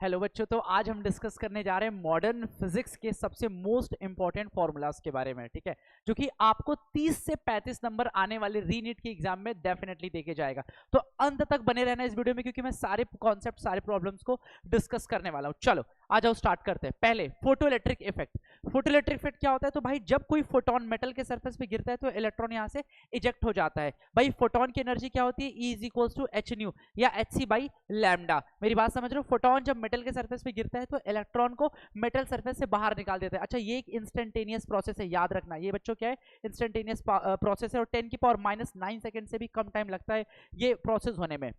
Hello बच्चों, तो आज हम डिस्कस करने जा रहे हैं मॉडर्न फिजिक्स के सबसे मोस्ट इंपॉर्टेंट फॉर्मूलाज के बारे में। ठीक है, जो कि आपको 30 से 35 नंबर आने वाले रीनीट के एग्जाम में डेफिनेटली देके जाएगा। तो अंत तक बने रहना इस वीडियो में, क्योंकि मैं सारे कॉन्सेप्ट, सारे प्रॉब्लम्स को डिस्कस करने वाला हूं। चलो आ जाओ, स्टार्ट करते हैं। पहले photo electric effect. Photo electric effect क्या होता है? तो भाई जब कोई फोटोन मेटल के सरफेस पे गिरता है तो इलेक्ट्रॉन यहां से इजेक्ट हो जाता है। भाई फोटोन की एनर्जी क्या होती है? E is equals to h nu या एच सी बाई लैम्डा। मेरी बात समझ रहे हो? फोटोन जब मेटल के सरफेस पे गिरता है तो इलेक्ट्रॉन को मेटल सरफेस से बाहर निकाल देता है। अच्छा, ये एक इंस्टेंटेनियस प्रोसेस है, याद रखना। ये बच्चों क्या है? इंस्टेंटेनियस प्रोसेस है, और 10 की पावर -9 सेकंड से भी कम टाइम लगता है ये प्रोसेस होने में।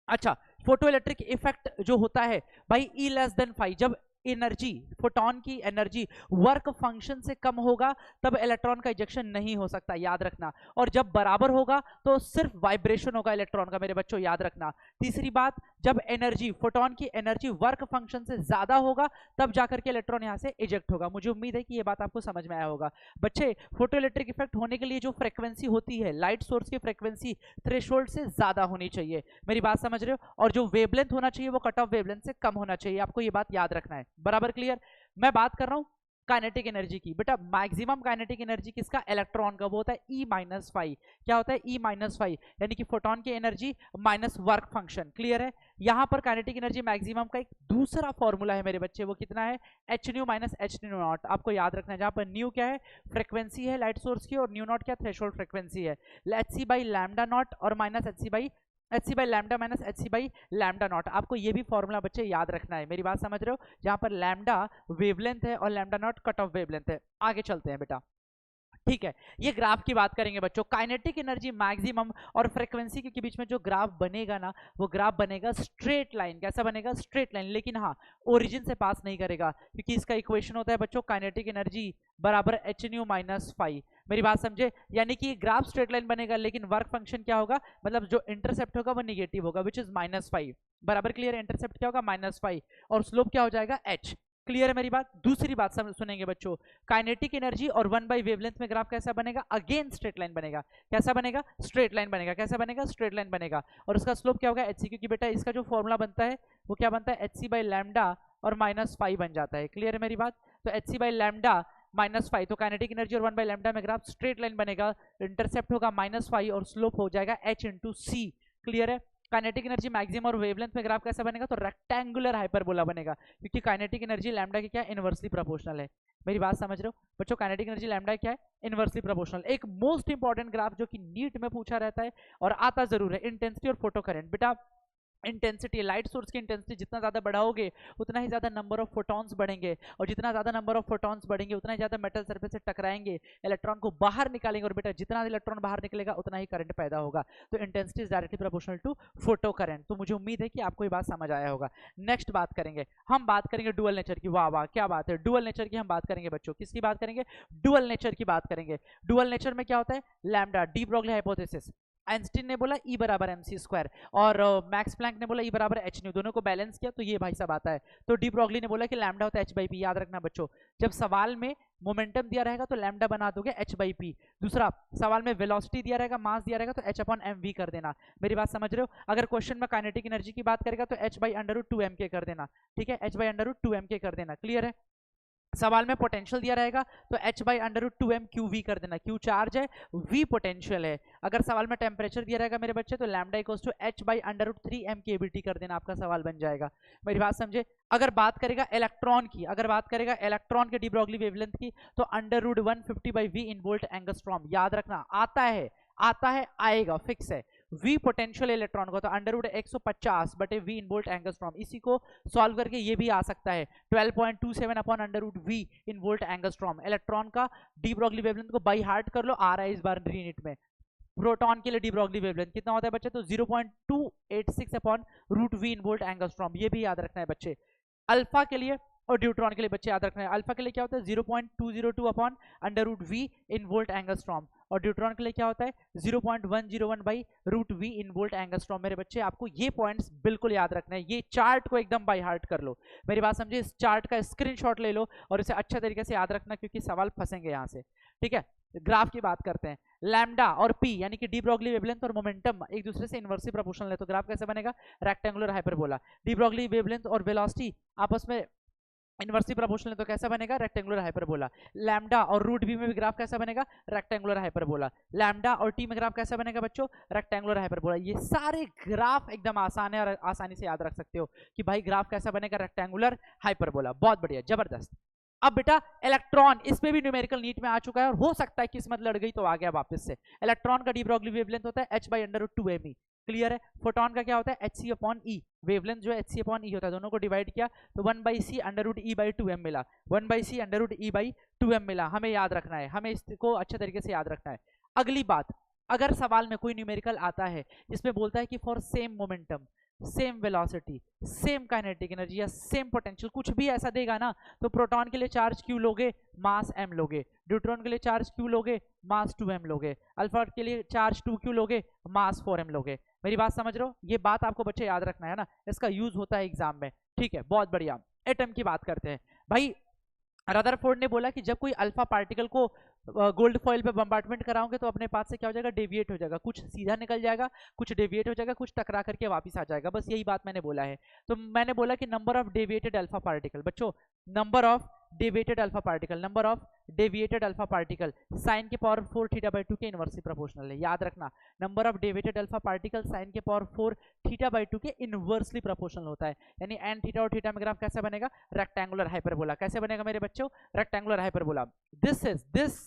अच्छा, फोटो इलेक्ट्रिक इफेक्ट जो होता है भाई E लेस देन 5, जब एनर्जी, फोटोन की एनर्जी वर्क फंक्शन से कम होगा तब इलेक्ट्रॉन का इजेक्शन नहीं हो सकता, याद रखना। और जब बराबर होगा तो सिर्फ वाइब्रेशन होगा इलेक्ट्रॉन का, मेरे बच्चों याद रखना। तीसरी बात, जब एनर्जी, फोटोन की एनर्जी वर्क फंक्शन से ज्यादा होगा तब जाकर के इलेक्ट्रॉन यहां से इजेक्ट होगा। मुझे उम्मीद है कि ये बात आपको समझ में आया होगा। बच्चे, फोटो इलेक्ट्रिक इफेक्ट होने के लिए जो फ्रीक्वेंसी होती है, लाइट सोर्स की फ्रीक्वेंसी थ्रेशोल्ड से ज्यादा होनी चाहिए। मेरी बात समझ रहे हो? और जो वेवलेंथ होना चाहिए वो कट ऑफ वेवलेंथ से कम होना चाहिए। आपको ये बात याद रखना है। बराबर क्लियर? मैं बात कर रहा हूं काइनेटिक एनर्जी की। बेटा मैक्सिमम काइनेटिक एनर्जी किसका? इलेक्ट्रॉन का। वो होता है E-5। क्या होता है? E-5, यानी कि फोटोन की energy minus work function. Clear है? यहां पर काइनेटिक एनर्जी मैक्सिमम का एक दूसरा फॉर्मूला है मेरे बच्चे, वो कितना है? H new minus H new not. आपको याद रखना है, जहां पर न्यू क्या है? फ्रीक्वेंसी है लाइट सोर्स की, और न्यू नॉट क्या? थ्रेशोल्ड फ्रीक्वेंसी है। H c by lambda naught और minus h c by lambda minus h c by lambda naught. आपको ये भी फॉर्मूला बच्चे याद रखना है। मेरी बात समझ रहे हो? जहां पर लैम्डा वेवलेंथ है और lambda naught cut off wavelength है। आगे चलते हैं बेटा। ठीक है, ये ग्राफ की बात करेंगे बच्चों। काइनेटिक एनर्जी मैक्सिमम और फ्रीक्वेंसी के बीच में जो ग्राफ बनेगा ना, वो ग्राफ बनेगा स्ट्रेट लाइन। कैसा बनेगा? Straight line. लेकिन हाँ, ओरिजिन से पास नहीं करेगा, क्योंकि इसका इक्वेशन होता है बच्चों काइनेटिक एनर्जी बराबर एच न्यू माइनस 5। मेरी बात समझे? यानी कि ग्राफ स्ट्रेट लाइन बनेगा, लेकिन वर्क फंक्शन क्या होगा? मतलब जो इंटरसेप्ट होगा वो निगेटिव होगा, विच इज -5। बराबर क्लियर? इंटरसेप्ट क्या होगा? -5, और स्लोप क्या हो जाएगा? h। क्लियर है मेरी बात? दूसरी बात सुनेंगे बच्चों। काइनेटिक एनर्जी और 1 बाई वेवलेंथ में ग्राफ कैसा बनेगा? अगेन स्ट्रेट लाइन बनेगा। कैसा बनेगा? स्ट्रेट लाइन बनेगा। कैसा बनेगा? स्ट्रेट लाइन बनेगा। और उसका स्लोप क्या होगा? H c. क्योंकि बेटा इसका जो फॉर्मूला बनता है वो क्या बनता है? एच सी बाई लैम्डा और -5 बन जाता है। क्लियर है मेरी बात? तो एच सी बाई लैम्डा -5, तो काइनेटिक एनर्जी और 1 बाई लैम्डा में ग्राफ स्ट्रेट लाइन बनेगा। इंटरसेप्ट होगा -5 और स्लोप हो जाएगा h इंटू सी। क्लियर है? काइनेटिक एनर्जी मैक्सिमम और वेवलेंथ में ग्राफ कैसा बनेगा? तो रेक्टेंगुलर हाइपरबोला बनेगा, क्योंकि काइनेटिक एनर्जी लैम्डा की क्या? इनवर्सली प्रोपोर्शनल है। मेरी बात समझ रहे हो बच्चों? काइनेटिक एनर्जी लैम्डा क्या है? Inversely proportional. एक मोस्ट इंपॉर्टेंट ग्राफ जो कि नीट में पूछा रहता है और आता जरूर है, इंटेंसिटी और फोटो करंट। बेटा इंटेंसिटी, लाइट सोर्स की इंटेंसिटी जितना ज्यादा बढ़ाओगे उतना ही ज्यादा नंबर ऑफ फोटॉन्स बढ़ेंगे, और जितना ज्यादा नंबर ऑफ फोटॉन्स बढ़ेंगे उतना ही ज्यादा मेटल सरफेस से टकराएंगे, इलेक्ट्रॉन को बाहर निकालेंगे। और बेटा जितना इलेक्ट्रॉन बाहर निकलेगा उतना ही करंट पैदा होगा। तो intensity is directly proportional to photo current. तो मुझे उम्मीद है कि आपको ये बात समझ आया होगा। नेक्स्ट बात करेंगे, हम बात करेंगे डुअल नेचर की। वाह वाह, क्या बात है! डुअल नेचर की हम बात करेंगे बच्चों। किसकी बात करेंगे? डुअल नेचर की बात करेंगे। डुअल नेचर में क्या होता है? Lambda, de Broglie hypothesis. Einstein ने बोला E बराबर mc स्क्वायर, और मैक्स प्लैंक ने बोला E बराबर एच न्यू। दोनों को बैलेंस किया तो ये भाई साहब आता है। तो डी ब्रोगली ने बोला कि लैम्डा होता है h बाई पी। याद रखना बच्चों, जब सवाल में मोमेंटम दिया रहेगा तो लैम्डा बना दोगे h बाई पी। दूसरा, सवाल में वेलोसिटी दिया रहेगा, मास दिया रहेगा, तो h अपॉन एम वी कर देना। मेरी बात समझ रहे हो? अगर क्वेश्चन में काइनेटिक एनर्जी की बात करेगा तो h बाई √2m के कर देना। ठीक है, h बाई √2m के कर देना। क्लियर है? सवाल में पोटेंशियल दिया रहेगा तो h by √2m Q we कर देना। क्यू चार्ज है, v पोटेंशियल है। अगर सवाल में टेम्परेचर दिया रहेगा मेरे बच्चे, तो lambda equals to h by √3m KBT कर देना। आपका सवाल बन जाएगा। मेरी बात समझे? अगर बात करेगा इलेक्ट्रॉन की, अगर बात करेगा इलेक्ट्रॉन के डी ब्रोगली वेवलेंथ की, तो √150 by v in volt angstrom. याद रखना, आता है, आएगा, फिक्स है। v पोटेंशियल इलेक्ट्रॉन को तो √150 बटे v इन वोल्ट एंगस्ट्रॉम। इसी को सॉल्व करके ये भी आ सकता है 12.27 अपॉन √v इन वोल्ट एंगस्ट्रॉम। इलेक्ट्रॉन का डी ब्रोगली वेवलेंथ को बाई हार्ट कर लो, आ रहा है इस बार यूनिट में। प्रोटॉन के लिए डी ब्रोगली वेवलेंथ कितना होता है बच्चे? तो 0.286 अपॉन √v इन वोल्ट एंगस्ट्रॉम। ये भी याद रखना है बच्चे। अल्फा के लिए और ड्यूट्रॉन के लिए बच्चे याद रखना है। अल्फा के लिए क्या होता है? 0.202 अपॉन √v इन वोल्ट एंगस्ट्रॉम, और ड्यूट्रॉन के लिए क्या होता है? 0.101 by √v in volt angstrom. मेरे बच्चे आपको ये पॉइंट्स बिल्कुल याद रखना है। ये चार्ट को एकदम बाय हार्ट कर लो। मेरी बात समझे? इस चार्ट का स्क्रीनशॉट ले लो और इसे अच्छे तरीके से याद रखना, क्योंकि सवाल फंसेंगे यहाँ से। ठीक है, ग्राफ की बात करते हैं, लैम्डा और पी यानी कि डी ब्रॉगली वेवलेंथ और मोमेंटम एक दूसरे से इनवर्सली प्रोपोर्शनल है, तो ग्राफ कैसे बनेगा, rectangular hyperbola. De Broglie wavelength और वेलोसिटी आपस में इनवर्सली प्रोपोर्शनल है, तो कैसा बनेगा, रेक्टेंगुलर हाइपरबोला। लैम्डा और रूट बी में भी ग्राफ कैसा बनेगा, रेक्टेंगुलर हाइपरबोला। लैम्डा और टी में ग्राफ कैसा बनेगा बच्चों, रेक्टेंगुलर हाइपरबोला। ये सारे ग्राफ एकदम आसान है और आसानी से याद रख सकते हो कि भाई ग्राफ कैसा बनेगा, रेक्टेंगुलर हाइपरबोला। बहुत बढ़िया, जबरदस्त। अब बेटा इलेक्ट्रॉन, इसमें भी न्यूमेरिकल नीट में आ चुका है और हो सकता है किस्मत लड़ गई तो आ गया वापस से। इलेक्ट्रॉन का डी ब्रॉगली वेवलेंथ होता है h/√2me, क्लियर है। फोटोन का क्या होता है, hc/e, वेवलेंथ जो है hc/e होता है, दोनों को डिवाइड किया तो 1/c√e/2m मिला, 1/c√e/2m मिला। हमें याद रखना है, हमें इसको अच्छे तरीके से याद रखना है। अगली बात, अगर सवाल में कोई न्यूमेरिकल आता है जिसमें बोलता है कि for same momentum, same velocity, same kinetic energy या सेम पोटेंशियल, कुछ भी ऐसा देगा ना, तो प्रोटॉन के लिए चार्ज क्यू लोगे, मास m लोगे। ड्यूट्रॉन के लिए चार्ज क्यू लोगे, मास 2m लोगे। अल्फा के लिए चार्ज 2q लोगे, मास 4m लोगे। मेरी बात समझ रहे हो, ये बात आपको बच्चे याद रखना है ना, इसका यूज होता है एग्जाम में, ठीक है, बहुत बढ़िया। एटम की बात करते हैं भाई। रदरफोर्ड ने बोला कि जब कोई अल्फा पार्टिकल को गोल्ड फॉइल पे बम्बार्टमेंट कराओगे तो अपने पास से क्या हो जाएगा, डेविएट हो जाएगा, कुछ सीधा निकल जाएगा, कुछ डेविएट हो जाएगा, कुछ टकरा करके वापस आ जाएगा, बस यही बात मैंने बोला है। तो मैंने बोला कि number of deviated alpha particle, बच्चों number of deviated alpha particle, number of deviated alpha particle sine के पावर 4 θ/2 के इनवर्सली प्रोपोर्शनल है, याद रखना। Number of deviated alpha particle sine के पावर 4 θ/2 के इनवर्सली प्रोपोर्शनल होता है, यानी एन थीटा और थीटा में ग्राफ कैसा बनेगा, रेक्टेंगुलर हाइपरबोला। कैसे बनेगा मेरे बच्चों, rectangular hyperbola. This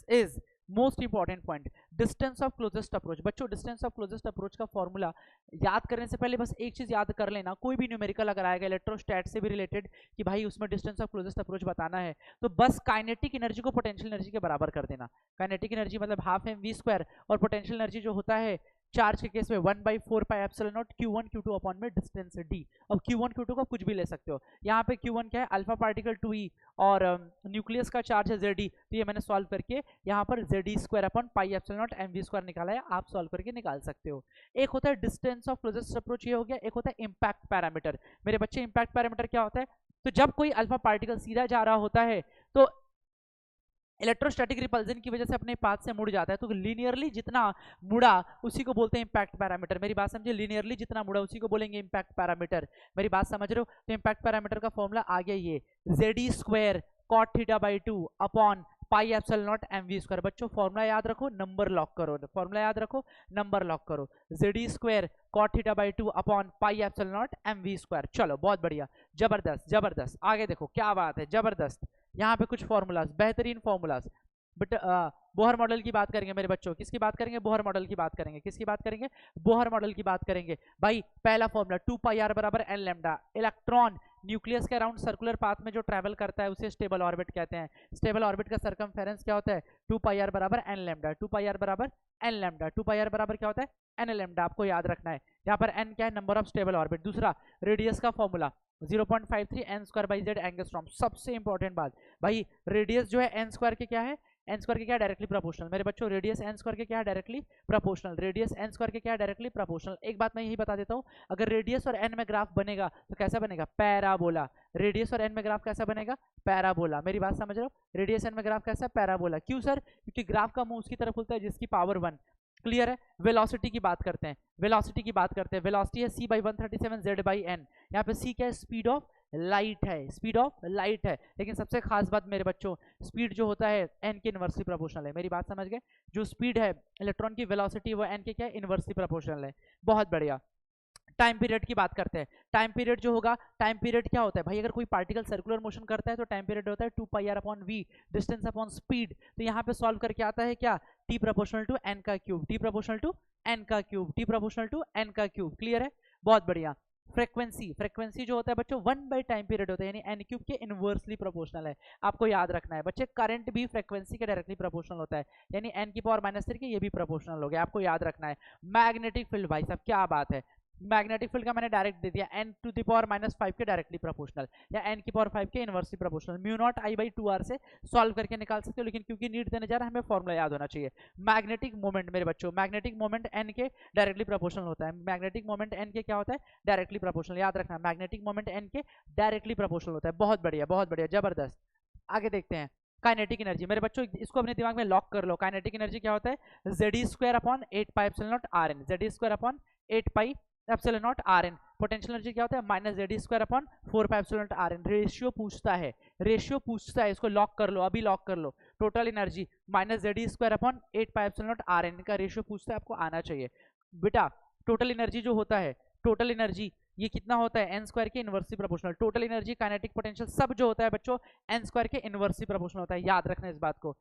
is most important point, distance of closest approach. बच्चों डिस्टेंस ऑफ क्लोजेस्ट अप्रोच का फॉर्मूला याद करने से पहले बस एक चीज याद कर लेना, कोई भी न्यूमेरिकल अगर आएगा इलेक्ट्रोस्टैट से भी रिलेटेड कि भाई उसमें डिस्टेंस ऑफ क्लोजेस्ट अप्रोच बताना है, तो बस काइनेटिक एनर्जी को पोटेंशियल एनर्जी के बराबर कर देना। काइनेटिक एनर्जी मतलब हाफ mv² और पोटेंशियल एनर्जी जो होता है चार्ज के केस में 1/4πε0 q1 q2 अपॉन में डिस्टेंस d। अब q1 q2 को कुछ भी ले सकते हो, यहाँ पे q1 क्या है, अल्फा पार्टिकल 2e और न्यूक्लियस का चार्ज है Zd, तो ये मैंने सॉल्व करके यहाँ पर Zd² अपॉन πε0 mv² निकाला है, आप सॉल्व करके निकाल सकते हो। एक होता है डिस्टेंस ऑफ क्लोजेस्ट अप्रोच, ये हो गया। एक होता है इम्पैक्ट पैरामीटर। मेरे बच्चे इम्पैक्ट पैरामीटर क्या होता है, तो जब कोई अल्फा पार्टिकल सीधा जा रहा होता है तो इलेक्ट्रोस्टैटिक रिपल्जन की वजह से अपने पाथ से मुड़ जाता है, तो लीनियरली जितना मुड़ा उसी को बोलते हैं इम्पैक्ट पैरामीटर। मेरी बात समझिए, लीनियरली जितना मुड़ा उसी को बोलेंगे इम्पैक्ट पैरामीटर। मेरी बात समझ रहे हो, तो इम्पैक्ट पैरामीटर का फॉर्मूला आ गया ये Zd² cot θ/2 अपॉन πε0 mv²। बच्चों फॉर्मूला याद रखो, नंबर लॉक करो, फॉर्मूला याद रखो, नंबर लॉक करो, Zd² cot θ/2 अपॉन πε0 mv²। चलो बहुत बढ़िया, जबरदस्त जबरदस्त। आगे देखो क्या बात है, जबरदस्त। यहाँ पे कुछ फॉर्मूलाज, बेहतरीन फॉर्मूलाज। बट बोहर मॉडल की बात करेंगे मेरे बच्चों, किसकी बात करेंगे, बोहर मॉडल की बात करेंगे। किसकी बात करेंगे, बोहर मॉडल की बात करेंगे। भाई पहला फॉर्मूला 2πr बराबर n लैम्डा। इलेक्ट्रॉन न्यूक्लियस के अराउंड सर्कुलर पाथ में जो ट्रैवल करता है उसे स्टेबल ऑर्बिट कहते हैं। स्टेबल ऑर्बिट का सरकमफेरेंस क्या होता है, 2πr बराबर n लैम्डा। 2πr बराबर n लैम्डा, 2πr बराबर क्या होता है, n लैम्डा। आपको याद रखना है, यहाँ पर n क्या है, नंबर ऑफ स्टेबल ऑर्बिट। दूसरा रेडियस का फॉर्मूला 0.53 n²/z एंगस्ट्रॉम। सबसे इंपॉर्टेंट बात भाई, रेडियस जो है n² के क्या है, n² के क्या डायरेक्टली प्रोपोर्शनल। मेरे बच्चों रेडियस n² के क्या है, डायरेक्टली प्रोपोर्शनल। रेडियस n² के क्या है, डायरेक्टली प्रोपोर्शनल। एक बात मैं यही बता देता हूँ, अगर रेडियस और n में ग्राफ बनेगा तो कैसा बनेगा, पैराबोला। रेडियस और n में ग्राफ कैसा बनेगा, पैराबोला। मेरी बात समझ रहे हो, रेडियस n में ग्राफ कैसा, पैराबोला। क्यों सर, क्योंकि ग्राफ का मुंह उसकी तरफ खुलता है जिसकी पावर 1। क्लियर है। वेलोसिटी की बात करते हैं, वेलोसिटी की बात करते हैं। वेलोसिटी है c/137 z/n। यहाँ पे c क्या है, स्पीड ऑफ लाइट है, स्पीड ऑफ लाइट है। लेकिन सबसे खास बात मेरे बच्चों, स्पीड जो होता है n के इनवर्सली प्रोपोर्शनल है। मेरी बात समझ गए, जो स्पीड है इलेक्ट्रॉन की वेलोसिटी वो n के क्या है, इनवर्सली प्रोपोर्शनल है। बहुत बढ़िया। टाइम पीरियड की बात करते हैं। टाइम पीरियड जो होगा, टाइम पीरियड क्या होता है भाई, अगर कोई पार्टिकल सर्कुलर मोशन करता है तो टाइम पीरियड होता है 2πr/v, डिस्टेंस अपॉन स्पीड। तो यहाँ पे सॉल्व करके आता है क्या, t प्रोपोर्शनल टू n का cube, t proportional to n का cube, t proportional to n का क्यूब। क्लियर है, बहुत बढ़िया। फ्रीक्वेंसी, फ्रीक्वेंसी जो होता है बच्चों 1/टाइम पीरियड होता है, यानी n क्यूब के इनवर्सली प्रोपोर्शनल है। आपको याद रखना है बच्चे, करंट भी फ्रीक्वेंसी के डायरेक्टली प्रोपोर्शनल होता है, यानी n की पावर -3 के ये भी प्रोपोर्शनल हो गया, आपको याद रखना है। मैग्नेटिक फील्ड भाई साहब क्या बात है, मैग्नेटिक फील्ड का मैंने डायरेक्ट दे दिया, n⁻⁵ के डायरेक्टली प्रोपोर्शनल या n⁵ के इनवर्सली प्रोपोर्शनल। μ0I/2r से सॉल्व करके निकाल सकते हो, लेकिन क्योंकि नीट देने जा रहा है हमें फॉर्मूला याद होना चाहिए। मैग्नेटिक मोमेंट मेरे बच्चों, मैग्नेटिक मोमेंट n के डायरेक्टली प्रोपोर्शनल होता है। मैग्नेटिक मोमेंट n के क्या होता है, डायरेक्टली प्रोपोर्शनल। याद रखना, मैग्नेटिक मोमेंट n के डायरेक्टली प्रोपोर्शनल होता है। बहुत बढ़िया, बहुत बढ़िया, जबरदस्त। आगे देखते हैं, काइनेटिक एनर्जी। मेरे बच्चों इसको अपने दिमाग में लॉक कर लो, काइनेटिक एनर्जी क्या होता है Ze² upon 8 pi epsilon naught Rn, Ze² upon 8 pi epsilon naught Rn। Potential energy क्या होता है minus Ze² upon 4 pi epsilon naught Rn। Ratio पूछता है, इसको लॉक कर लो, अभी लॉक कर लो। Total energy minus Ze² upon 8 pi epsilon naught Rn का रेशियो पूछता है, आपको आना चाहिए बेटा। टोटल एनर्जी जो होता है, टोटल एनर्जी ये कितना होता है n² के inversely proportional. Total energy, kinetic potential सब जो होता है बच्चों n² के इनवर्सली प्रोपोर्शनल होता है, याद रखना इस बात को।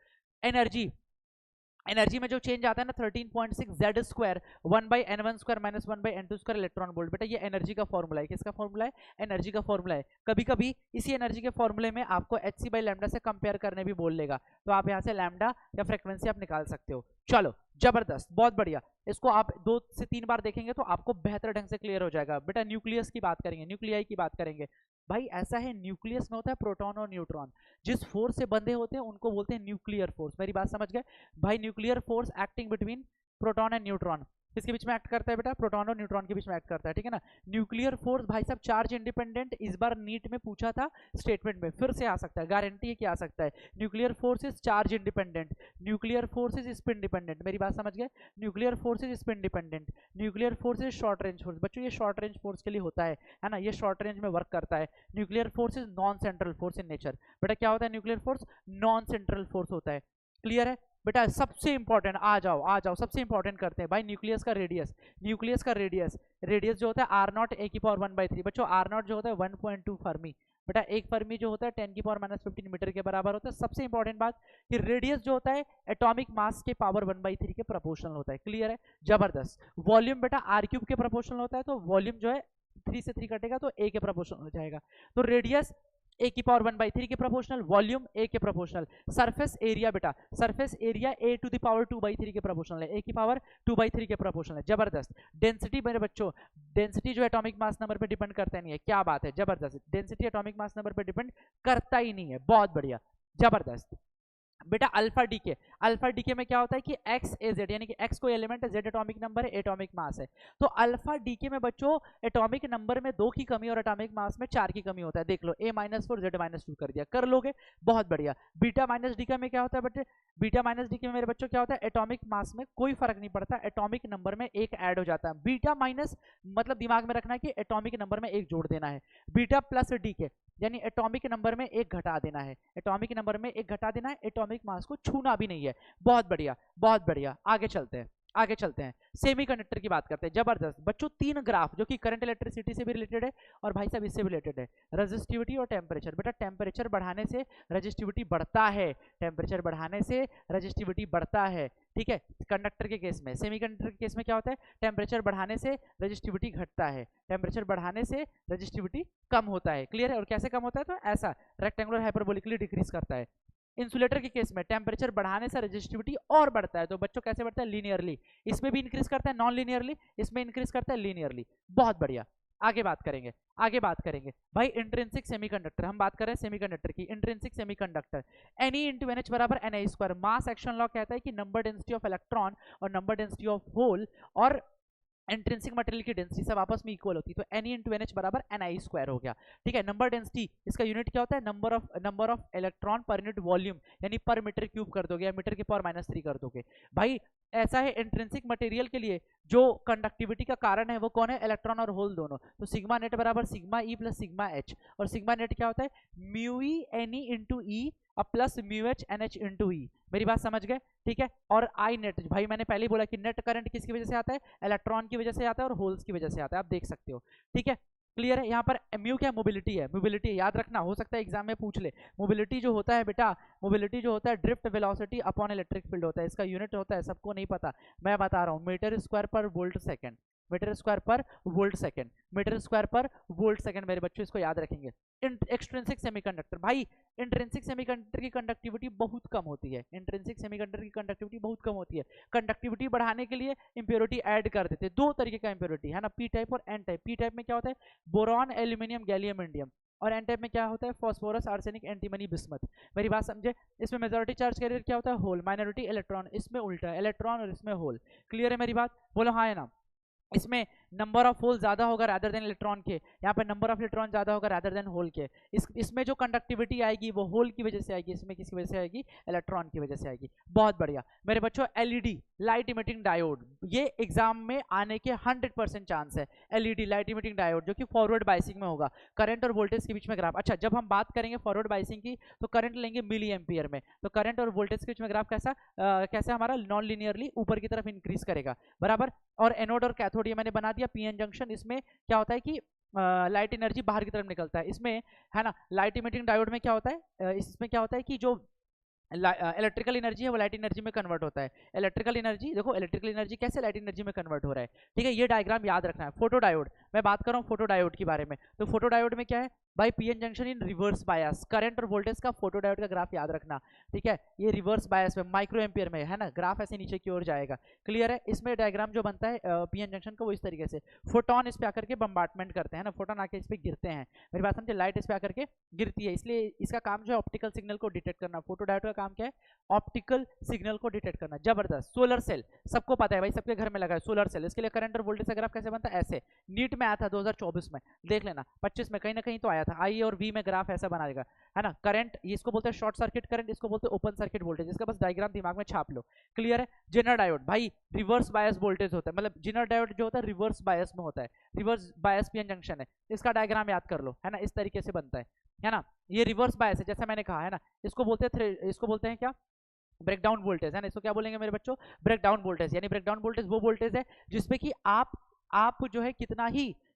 एनर्जी में जो चेंज आता है ना 13.6 Z² 1/n1² minus 1/n2² electron volt. बेटा ये एनर्जी का फॉर्मूला है, किसका फॉर्मूला है, एनर्जी का फॉर्मूला है। कभी कभी इसी एनर्जी के फॉर्मूले में आपको hc/λ से कंपेयर करने भी बोल लेगा, तो आप यहाँ से लैम्डा या फ्रीक्वेंसी आप निकाल सकते हो। चलो जबरदस्त, बहुत बढ़िया। इसको आप 2 से 3 बार देखेंगे तो आपको बेहतर ढंग से क्लियर हो जाएगा। बेटा न्यूक्लियस की बात करेंगे, न्यूक्लियाई की बात करेंगे। भाई ऐसा है, न्यूक्लियस में होता है प्रोटॉन और न्यूट्रॉन, जिस फोर्स से बंधे होते हैं उनको बोलते हैं न्यूक्लियर फोर्स। मेरी बात समझ गए भाई? Nuclear force acting between proton and neutron, किसके बीच में एक्ट करता है बेटा? प्रोटॉन और न्यूट्रॉन के बीच में एक्ट करता है, ठीक है ना। न्यूक्लियर फोर्स भाई साहब चार्ज इंडिपेंडेंट, इस बार नीट में पूछा था स्टेटमेंट में, फिर से आ सकता है, गारंटी है कि आ सकता है। Nuclear force is charge independent, nuclear force is spin dependent. मेरी बात समझ गए? Nuclear force is spin dependent, nuclear force is short range force. बच्चों ये शॉर्ट रेंज फोर्स के लिए होता है ना, ये शॉर्ट रेंज में वर्क करता है। Nuclear force is non central force in nature. बेटा क्या होता है nuclear force? Non central force होता है। क्लियर है बेटा? सबसे इंपॉर्टेंट, आ जाओ सबसे इंपॉर्टेंट करते हैं भाई, न्यूक्लियस का रेडियस। रेडियस जो होता है r0 a की पावर 1/3। बच्चों r0 जो होता है 1.2 फर्मी। बेटा एक फर्मी जो होता है 10 की पावर -15 मीटर के बराबर होता है। सबसे इंपॉर्टेंट बात कि रेडियस जो होता है एटॉमिक मास के पावर 1/3 के प्रोपोर्शनल होता है। क्लियर है? जबरदस्त। वॉल्यूम बेटा r³ के प्रोपोर्शनल होता है, तो वॉल्यूम जो है 3 से 3 कटेगा तो a के प्रोपोर्शनल हो जाएगा। तो रेडियस a की पावर 1/3 के प्रोपोर्शनल, वॉल्यूम a के प्रोपोर्शनल। सरफेस एरिया बेटा, surface area a to the power 2/3 के प्रोपोर्शनल है, a की पावर 2/3 के प्रोपोर्शनल है। जबरदस्त। डेंसिटी मेरे बच्चों, डेंसिटी जो एटॉमिक मास नंबर पे डिपेंड करता नहीं है, क्या बात है, जबरदस्त। डेंसिटी एटॉमिक मास नंबर पे डिपेंड करता ही नहीं है, बहुत बढ़िया, जबरदस्त। बेटा अल्फा डीके में क्या होता है कि x a z, यानी कि x कोई एलिमेंट है, z एटॉमिक नंबर है, एटॉमिक मास है। तो अल्फा डीके में बच्चों एटॉमिक नंबर में 2 की कमी और एटॉमिक मास में 4 की कमी होता है। देख लो a-4 z-2 कर दिया, कर लोगे, बहुत बढ़िया। बीटा माइनस डीके में क्या होता है बच्चे? बीटा माइनस डीके में मेरे बच्चों क्या होता है? एटॉमिक मास में कोई फर्क नहीं पड़ता, एटॉमिक नंबर में 1 ऐड हो जाता है। बीटा माइनस मतलब दिमाग में रखना है कि एटॉमिक नंबर में 1 जोड़ देना है। बीटा प्लस डीके यानी एटॉमिक नंबर में 1 घटा देना है, एटॉमिक नंबर में 1 घटा देना है, एटॉमिक मास को छूना भी नहीं है। बहुत बढ़िया, बहुत बढ़िया। आगे चलते हैं, सेमीकंडक्टर की बात करते हैं। जबरदस्त बच्चों, 3 ग्राफ जो कि करंट इलेक्ट्रिसिटी से भी रिलेटेड है और भाई साहब इससे भी रिलेटेड है, रेजिस्टिविटी और टेम्परेचर। बेटा टेम्परेचर बढ़ाने से रेजिस्टिविटी बढ़ता है, टेम्परेचर बढ़ाने से रेजिस्टिविटी बढ़ता है, ठीक है। कंडक्टर के केस में, सेमीकंडक्टर के केस में क्या होता है? टेम्परेचर बढ़ाने से रेजिस्टिविटी घटता है, टेम्परेचर बढ़ाने से रेजिस्टिविटी कम होता है। क्लियर है? और कैसे कम होता है? तो ऐसा रेक्टेंगुलर हाइपरबोलिकली डिक्रीज करता है। इंसुलेटर के केस में टेम्परेचर बढ़ाने से रेजिस्टिविटी और बढ़ता है, तो बच्चों कैसे बढ़ता है? लीनियरली। इसमें भी इंक्रीज करता है नॉन लीनियरली, इसमें इंक्रीज करता है लीनियरली। बहुत बढ़िया, आगे बात करेंगे भाई इंट्रिंसिक सेमीकंडक्टर। हम बात कर रहे हैं सेमीकंडक्टर की, intrinsic semiconductor. Ni into NH बराबर Ni²। मास एक्शन लॉ कहता है कि नंबर डेंसिटी ऑफ इलेक्ट्रॉन और नंबर डेंसिटी ऑफ होल और इंट्रिंसिक मटेरियल की डेंसिटी सब आपस में इक्वल होती है, तो Ne इंटू NH बराबर Ni² हो गया, ठीक है। नंबर डेंसिटी इसका यूनिट क्या होता है? Number of electron per unit volume, यानी पर मीटर क्यूब कर दोगे या मीटर की पावर -3 कर दोगे। भाई ऐसा है इंट्रिंसिक मटेरियल के लिए जो कंडक्टिविटी का कारण है वो कौन है? इलेक्ट्रॉन और होल दोनों। तो सिग्मा नेट बराबर sigma E plus sigma H, और सिग्मा नेट क्या होता है? Mu E N E into E और plus mu H N H into E. मेरी बात समझ गए? ठीक है। और आई नेट, भाई मैंने पहले ही बोला कि नेट करंट किसकी वजह से आता है? इलेक्ट्रॉन की वजह से आता है और होल्स की वजह से आता है, आप देख सकते हो, ठीक है। क्लियर है? यहाँ पर म्यू क्या? मोबिलिटी है, मोबिलिटी याद रखना, हो सकता है एग्जाम में पूछ ले। मोबिलिटी जो होता है बेटा, मोबिलिटी जो होता है drift velocity upon electric field होता है, इसका यूनिट होता है, सबको नहीं पता, मैं बता रहा हूँ, मीटर स्क्वायर पर वोल्ट सेकंड, मीटर स्क्वायर पर वोल्ट सेकंड, मीटर स्क्वायर पर वोल्ट सेकंड। मेरे बच्चों इसको याद रखेंगे। एक्सट्रिंसिक सेमीकंडक्टर, भाई इंट्रिंसिक सेमीकंडक्टर की कंडक्टिविटी बहुत कम होती है, इंट्रिंसिक सेमीकंडक्टर की कंडक्टिविटी बहुत कम होती है। कंडक्टिविटी बढ़ाने के लिए इंप्योरिटी ऐड कर देते हैं, 2 तरीके का इंप्योरिटी है ना, पी टाइप और एन टाइप। पी टाइप में क्या होता है? बोरॉन, एल्यूमिनियम, गैलियम, इंडियम, और एन टाइप में क्या होता है? Phosphorus, arsenic, antimony, bismuth. मेरी बात समझे? इसमें मेजॉरिटी चार्ज कैरियर क्या होता है? होल, माइनॉरिटी इलेक्ट्रॉन, इसमें उल्टा इलेक्ट्रॉन और इसमें होल। क्लियर है मेरी बात? बोलो हाँ है ना। इसमें नंबर ऑफ होल ज्यादा होगा रादर देन इलेक्ट्रॉन के, यहाँ पे नंबर ऑफ इलेक्ट्रॉन ज्यादा होगा रादर देन होल के। इसमें जो कंडक्टिविटी आएगी वो होल की वजह से आएगी, इसमें किसकी वजह से आएगी, इलेक्ट्रॉन की वजह से आएगी। बहुत बढ़िया मेरे बच्चों, एलईडी लाइट इमिटिंग डायोड, ये एग्जाम में आने के 100% चांस है। एलईडी लाइट इमिटिंग डायोड जो कि फॉरवर्ड बाइसिंग में होगा, करंट और वोल्टेज के बीच में ग्राफ। अच्छा, जब हम बात करेंगे फॉरवर्ड बाइसिंग की तो करंट लेंगे मिली एम्पियर में, तो करंट और वोल्टेज के बीच में ग्राफ कैसा कैसे हमारा नॉन लीनियरली ऊपर की तरफ इंक्रीज करेगा, बराबर। और एनोड और कैथोड ये मैंने बना दिया पीएन जंक्शन। इसमें क्या होता है कि लाइट एनर्जी बाहर की तरफ निकलता है, इसमें है ना। लाइट इमिटिंग डायोड में क्या होता है, इसमें क्या होता है कि जो इलेक्ट्रिकल एनर्जी है वो लाइट एनर्जी में कन्वर्ट होता है। इलेक्ट्रिकल एनर्जी देखो, इलेक्ट्रिकल एनर्जी कैसे लाइट एनर्जी में कन्वर्ट हो रहा है, ठीक है। ये डायग्राम याद रखना है। फोटो डायोड, मैं बात कर रहा हूँ फोटो डायोड के बारे में, तो फोटो डायोड में क्या है भाई, पीएन जंक्शन इन रिवर्स बायस, करंट और वोल्टेज का फोटो डायोड का ग्राफ याद रखना, ठीक है। ये रिवर्स बायस में माइक्रो एम्पियर में है ना, ग्राफ ऐसे नीचे की ओर जाएगा, क्लियर है। इसमें डायग्राम जो बनता है पीएन जंक्शन का वो इस तरीके से, फोटोन इस पे आकर के बम्बार्टमेंट करते हैं ना, फोटोन आके इस पे गिरते हैं, मेरी बात समझे, लाइट इस पे आकर के गिरती है, इसलिए इसका काम जो है ऑप्टिकल सिग्नल को डिटेक्ट करना। फोटो डायोड का काम क्या है, ऑप्टिकल सिग्नल को डिटेक्ट करना। जबरदस्त। सोलर सेल सबको पता है भाई, सबके घर में लगा है सोलर सेल। इसके लिए करंट और वोल्टेज का ग्राफ कैसे बनता है, ऐसे। नीट में आया था 2024 में, देख लेना, 25 में कहीं ना कहीं तो आया था। आई और वी में ग्राफ ऐसा बनाएगा, है ना। करंट इसको बोलते हैं शॉर्ट सर्किट करंट, इसको बोलते हैं ओपन सर्किट वोल्टेज। इसका बस डायग्राम दिमाग में छाप लो, क्लियर है। जेनर डायोड भाई रिवर्स बायस वोल्टेज होता है, मतलब जेनर डायोड जो होता है रिवर्स बायस में होता है, रिवर्स बायस पीएन जंक्शन है, इसका डायग्राम याद कर लो, है ना। इस तरीके से बनता है ना। ये रिवर्स बायस है जैसा मैंने कहा, है ना। इसको बोलते हैं क्या, ब्रेकडाउन वोल्टेज, है ना। इसको क्या बोलेंगे मेरे बच्चों, ब्रेकडाउन वोल्टेज। यानी ब्रेकडाउन वोल्टेज वो वोल्टेज है जिसपे कि आप जो है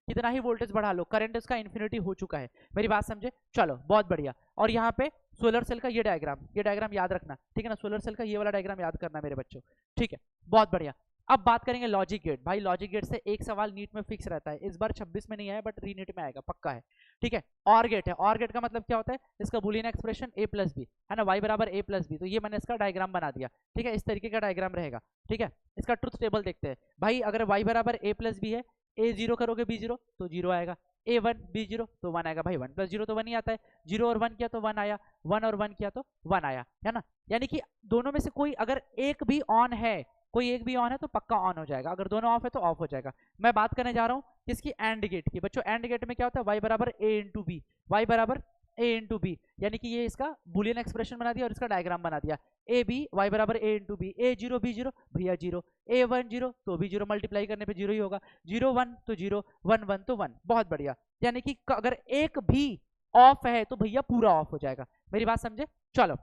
कितना ही वोल्टेज बढ़ा लो, करंट इसका इन्फिनिटी हो चुका है, मेरी बात समझे। चलो बहुत बढ़िया। और यहाँ पे सोलर सेल का ये डायग्राम याद रखना, ठीक है ना। सोलर सेल का ये वाला डायग्राम याद करना मेरे बच्चों, ठीक है, बहुत बढ़िया। अब बात करेंगे लॉजिक गेट। भाई लॉजिक गेट से एक सवाल नीट में फिक्स रहता है, इस बार 26 में नहीं आया बट रीनीट में आएगा, पक्का है, ठीक है। और गेट है, और गेट का मतलब क्या होता है, इसका Boolean expression a plus B, है ना, y बराबर a प्लस बी। तो ये मैंने इसका डायग्राम बना दिया, ठीक है, इस तरीके का डायग्राम रहेगा, ठीक है। इसका ट्रुथ टेबल देखते हैं भाई, अगर y बराबर a प्लस बी है, a 0 करोगे b 0 तो 0 आएगा, a 1 b 0 तो 1 आएगा। भाई 1 प्लस 0 तो 1 ही आता है, 0 और 1 किया तो 1 आया, 1 और 1 किया तो 1 आया, है ना। यानी कि दोनों में से कोई अगर एक भी ऑन है, कोई एक भी ऑन है तो पक्का ऑन हो जाएगा, अगर दोनों ऑफ है तो ऑफ हो जाएगा। मैं बात करने जा रहा हूँ किसकी, एंड गेट की। बच्चों एंड गेट में क्या होता है, y बराबर a इंटू बी, y बराबर a इंटू बी, यानी कि ये इसका बुलियन एक्सप्रेशन बना दिया और इसका डायग्राम बना दिया। ए बी वाई बराबर a into B, a 0 b 0 भैया 0, a 1 0 तो भी 0, मल्टीप्लाई करने पे 0 ही होगा, 0 1 तो 0, 1 1 तो 1, बहुत बढ़िया। यानी कि अगर एक भी ऑफ है तो भैया पूरा ऑफ हो जाएगा, मेरी बात समझे। चलो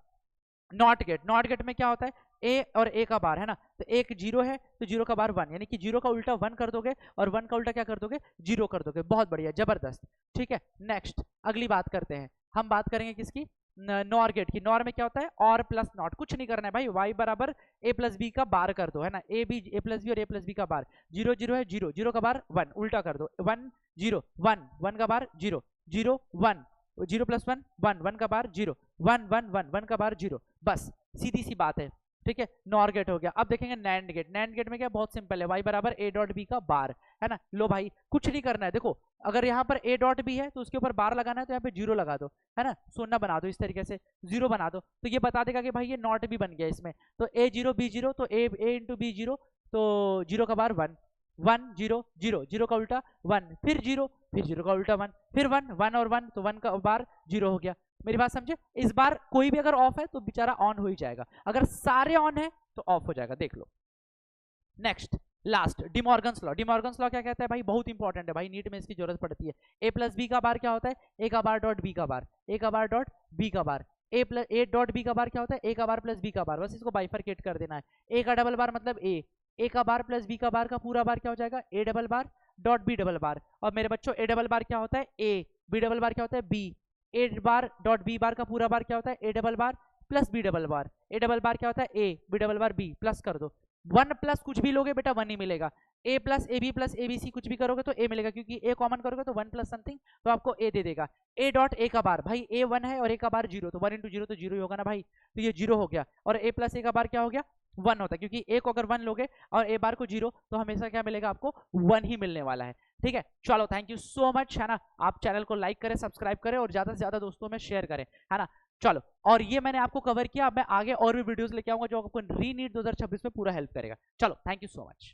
नॉट गेट, नॉट गेट में क्या होता है, ए और ए का बार, है ना। तो एक 0 है तो 0 का बार 1, यानी कि 0 का उल्टा 1 कर दोगे और 1 का उल्टा क्या कर दोगे, 0 कर दोगे, बहुत बढ़िया, जबरदस्त, ठीक है। नेक्स्ट अगली बात करते हैं, हम बात करेंगे किसकी, नॉर गेट की। नॉर में क्या होता है, और प्लस नॉट, कुछ नहीं करना है भाई, y बराबर a प्लस बी का बार कर दो, है ना, a प्लस बी और a प्लस बी का बार, 0 0 है 0, 0 का बार 1, उल्टा कर दो, 1 0 1, 1 का बार 0 0 1, 0 प्लस 1 1, 1 का बार 0 1 1 1, 1 का बार 0, बस सीधी सी बात है, ठीक है। नॉर गेट हो गया। अब देखेंगे नैंड गेट। नैंड गेट में क्या, बहुत सिंपल है, y बराबर a डॉट b का बार, है ना। लो भाई कुछ नहीं करना है, देखो अगर यहाँ पर a डॉट b है तो उसके ऊपर बार लगाना है, तो यहाँ पे 0 लगा दो, है ना, सोना बना दो, इस तरीके से 0 बना दो, तो ये बता देगा कि भाई ये नॉट भी बन गया इसमें। तो a 0 b 0 तो a इंटू b 0, तो 0 का बार 1 1 0 0, 0 का उल्टा 1, फिर 0, फिर 0 का उल्टा 1, फिर 1 1 और 1, तो 1 का बार 0 हो गया, मेरी बात समझे। इस बार कोई भी अगर ऑफ है तो बेचारा ऑन हो ही जाएगा, अगर सारे ऑन है तो ऑफ हो जाएगा, देख लो। Next last De Morgan's law. De Morgan's law क्या कहता है भाई, बहुत इंपॉर्टेंट है भाई, नीट में इसकी जरूरत पड़ती है। ए प्लस बी का बार क्या होता है, ए का बार डॉट बी का बार, ए का बार डॉट बी का बार, ए डॉट बी का बार क्या होता है, ए का बार प्लस बी का बार, बस इसको बाइफरकेट कर देना है। ए का डबल बार मतलब ए का बार प्लस बी का बार का पूरा बार क्या हो जाएगा, A double bar dot B double bar. और मेरे बच्चों ए डबल बार क्या होता है, ए, बी डबल बार क्या होता है, B, A bar dot B bar का पूरा बार क्या होता है, A double bar plus B double bar, A double bar क्या होता है, A, B double bar B, plus कर दो, 1 प्लस कुछ भी लोगे बेटा 1 ही मिलेगा, a plus A B C कुछ भी करोगे तो a मिलेगा, क्योंकि a कॉमन करोगे तो 1 प्लस समथिंग तो आपको a दे देगा। a डॉट a का बार, भाई a 1 है और a का बार 0, तो 1 इंटू 0 तो 0 ही होगा ना भाई, तो ये 0 हो गया। और a प्लस a का बार क्या हो गया, 1 होता है, क्योंकि a को अगर 1 लोगे और a बार को 0 तो हमेशा क्या मिलेगा आपको, 1 ही मिलने वाला है, ठीक है। चलो थैंक यू सो मच, है ना। आप चैनल को लाइक करें, सब्सक्राइब करें और ज्यादा से ज्यादा दोस्तों में शेयर करें, है ना। चलो, और ये मैंने आपको कवर किया, अब मैं आगे और भी वीडियोस लेके आऊंगा जो आपको री नीट 2026 में पूरा हेल्प करेगा। चलो थैंक यू सो मच।